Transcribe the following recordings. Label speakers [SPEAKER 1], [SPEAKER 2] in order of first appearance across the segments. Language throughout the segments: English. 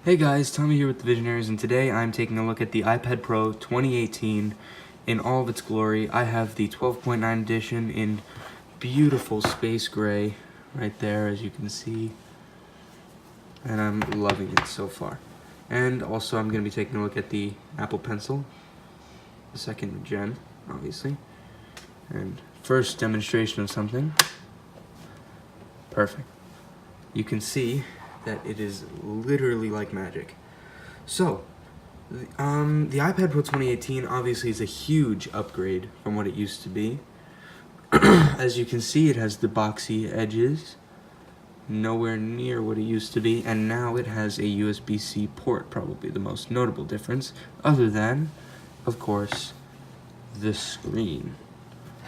[SPEAKER 1] Hey guys, Tommy here with the Visionaries, and today I'm taking a look at the iPad Pro 2018 in all of its glory. I have the 12.9 edition in beautiful space gray right there, as you can see, and I'm loving it so far. And also I'm going to be taking a look at the Apple Pencil, the second gen, obviously, and first demonstration of something. Perfect. You can see that it is literally like magic. So, the iPad Pro 2018 obviously is a huge upgrade from what it used to be. As you can see, it has the boxy edges, nowhere near what it used to be, and now it has a USB-C port, probably the most notable difference, other than, of course, the screen.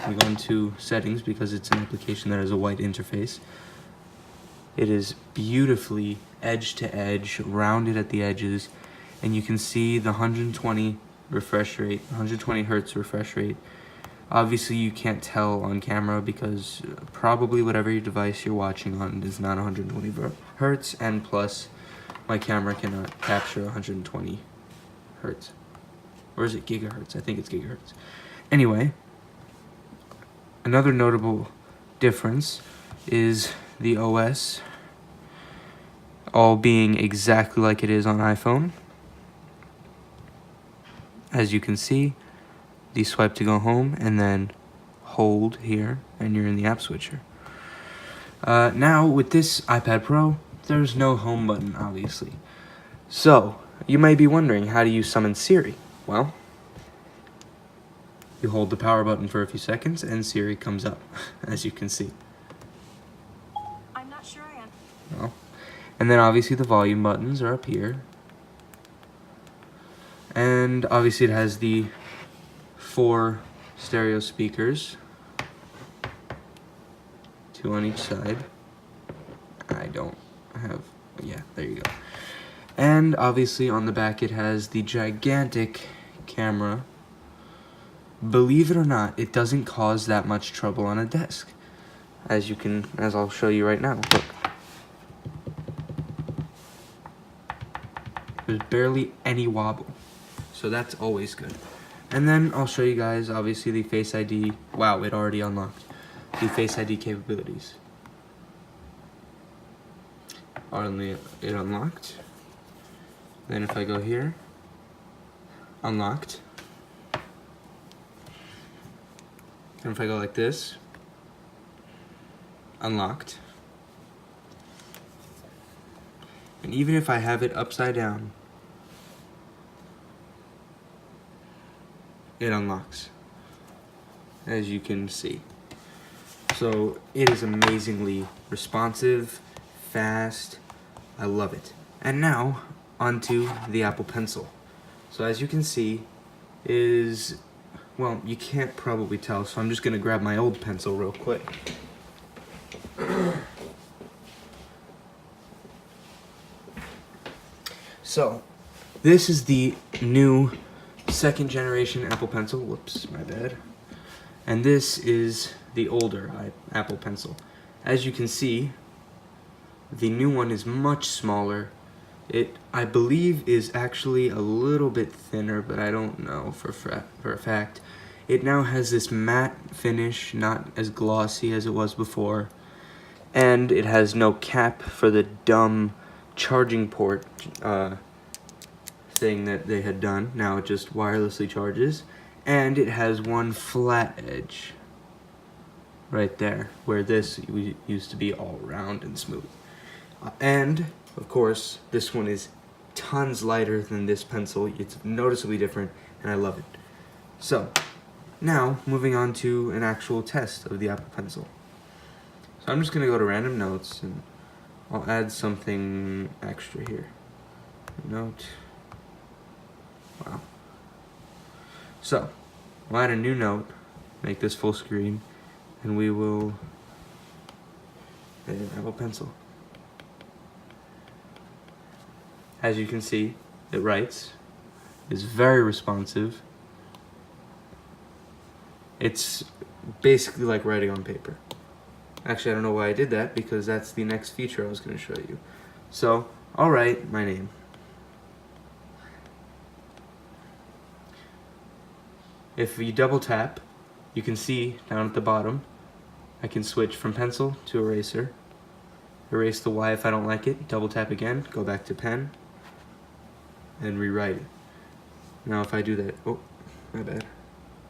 [SPEAKER 1] We go into settings because it's an application that has a white interface. It is beautifully edge to edge, rounded at the edges, and you can see the 120 refresh rate, 120 hertz refresh rate. Obviously you can't tell on camera because probably whatever your device you're watching on is not 120 hertz, and plus my camera cannot capture 120 hertz. Or is it gigahertz? I think it's gigahertz. Anyway, another notable difference is the OS all being exactly like it is on iPhone. As you can see, the swipe to go home and then hold here and you're in the app switcher. Now with this iPad Pro, there's no home button, obviously. So you might be wondering, how do you summon Siri? Well, you hold the power button for a few seconds and Siri comes up, as you can see.
[SPEAKER 2] I'm not sure I am.
[SPEAKER 1] Well, and then obviously the volume buttons are up here. And obviously it has the 4 stereo speakers, 2 on each side. I don't have, yeah, there you go. And obviously on the back it has the gigantic camera. Believe it or not, it doesn't cause that much trouble on a desk. As I'll show you right now, look. There's barely any wobble, so that's always good. And then I'll show you guys, obviously, the Face ID. Wow, it already unlocked. The Face ID capabilities. It unlocked. Then if I go here, unlocked. And if I go like this, unlocked. And even if I have it upside down, it unlocks, as you can see. So it is amazingly responsive, fast. I love it. And now onto the Apple Pencil. So as you can see, well, you can't probably tell, so I'm just gonna grab my old pencil real quick. So this is the new second generation Apple Pencil. Whoops, my bad. And this is the older Apple Pencil. As you can see, the new one is much smaller. It, I believe, is actually a little bit thinner, but I don't know for a fact. It now has this matte finish, not as glossy as it was before. And it has no cap for the dumb charging port thing that they had done. Now it just wirelessly charges, and it has one flat edge right there, where this used to be all round and smooth. And of course this one is tons lighter than this pencil. It's noticeably different, and I love it. So now moving on to an actual test of the Apple Pencil. So I'm just gonna go to random notes and I'll add something extra here. Note. Wow. So, we'll add a new note, make this full screen, and we will add an Apple Pencil. As you can see, it writes. It's very responsive. It's basically like writing on paper. Actually, I don't know why I did that, because that's the next feature I was going to show you. So, I'll write my name. if you double tap, you can see down at the bottom, I can switch from pencil to eraser. Erase the Y if I don't like it, double tap again, go back to pen, and rewrite it. Now if I do that, oh, my bad.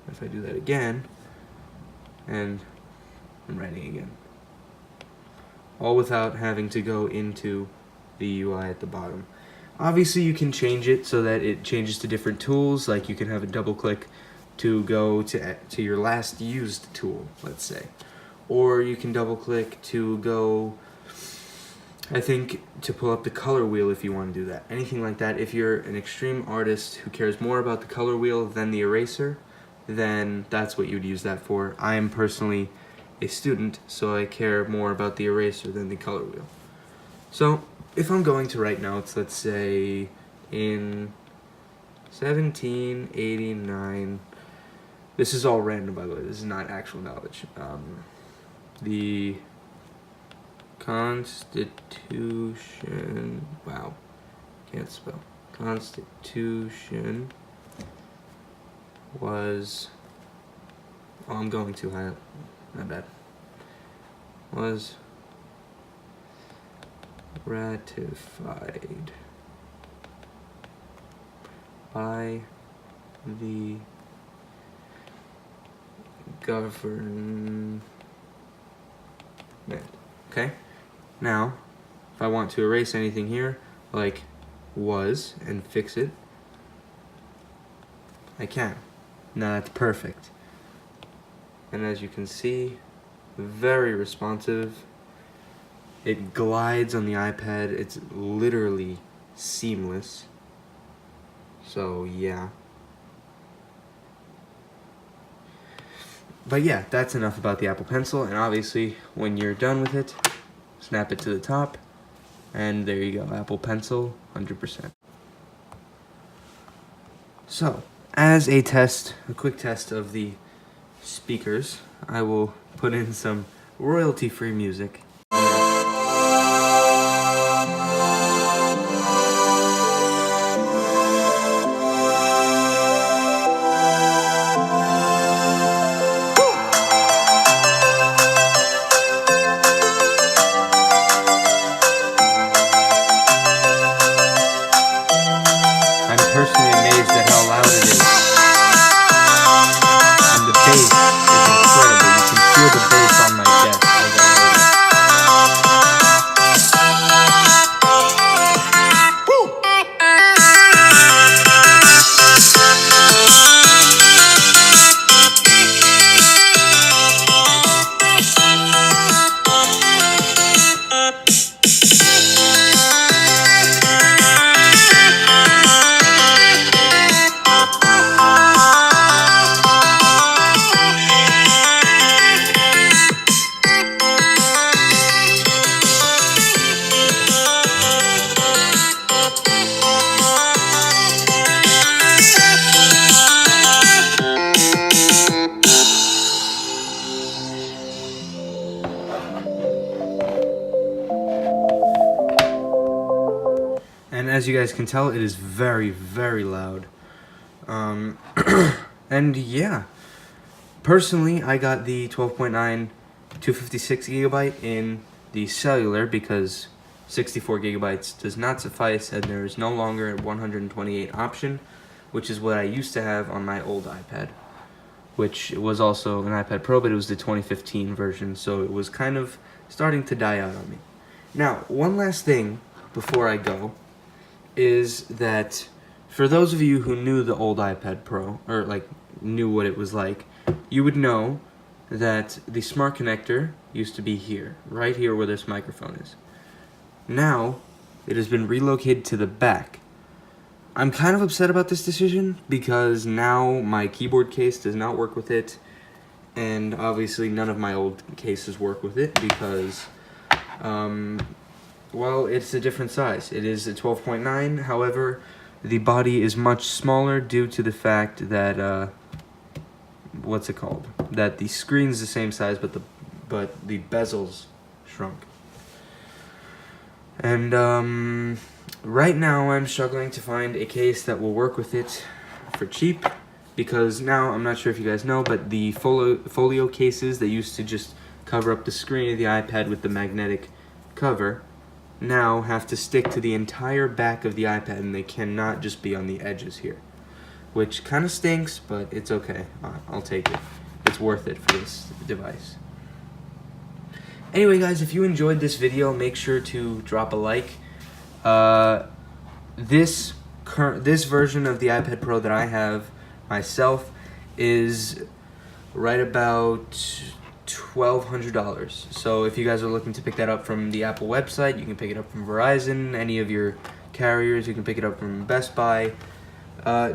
[SPEAKER 1] If I do that again, and I'm writing again. All without having to go into the UI at the bottom. Obviously you can change it so that it changes to different tools, like you can have a double click to go to your last used tool, let's say. Or you can double click to go, I think, to pull up the color wheel if you want to do that. Anything like that. If you're an extreme artist who cares more about the color wheel than the eraser, then that's what you'd use that for. I am personally a student, so I care more about the eraser than the color wheel. So, if I'm going to write notes, let's say in 1789, this is all random by the way, this is not actual knowledge. The Constitution, wow, can't spell. Constitution was, oh, I'm going too high, my bad, was ratified by the government. Okay? Now, if I want to erase anything here, like was, and fix it, I can. Now that's perfect. And as you can see, very responsive. It glides on the iPad. It's literally seamless. So yeah. But yeah, that's enough about the Apple Pencil, and obviously when you're done with it, snap it to the top, and there you go, Apple Pencil, 100%. So, as a test, a quick test of the speakers, I will put in some royalty-free music. I'm personally amazed at how loud it is. And the bass is incredible. You can feel the bass on my desk as I hold And as you guys can tell, it is very, very loud. And yeah, personally, I got the 12.9 256 gigabyte in the cellular because 64 gigabytes does not suffice, and there is no longer a 128 option, which is what I used to have on my old iPad, which was also an iPad Pro, but it was the 2015 version, so it was kind of starting to die out on me. Now, one last thing before I go is that for those of you who knew the old iPad Pro, or like knew what it was like, you would know that the smart connector used to be here, right here where this microphone is. Now, it has been relocated to the back. I'm kind of upset about this decision because now my keyboard case does not work with it, and obviously none of my old cases work with it because, well, it's a different size. It is a 12.9, however, the body is much smaller due to the fact that, what's it called? That the screen's the same size, but the bezels shrunk. And right now I'm struggling to find a case that will work with it for cheap, because now, I'm not sure if you guys know, but the folio cases that used to just cover up the screen of the iPad with the magnetic cover now have to stick to the entire back of the iPad, and they cannot just be on the edges here, which kind of stinks, but it's okay. I'll take it. It's worth it for this device. Anyway, guys, if you enjoyed this video, make sure to drop a like. This version of the iPad Pro that I have myself is right about $1,200. So if you guys are looking to pick that up from the Apple website, you can pick it up from Verizon, any of your carriers. You can pick it up from Best Buy.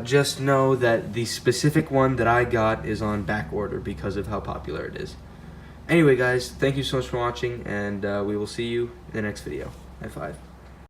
[SPEAKER 1] Just know that the specific one that I got is on back order because of how popular it is. Anyway, guys, thank you so much for watching, and we will see you in the next video. High five.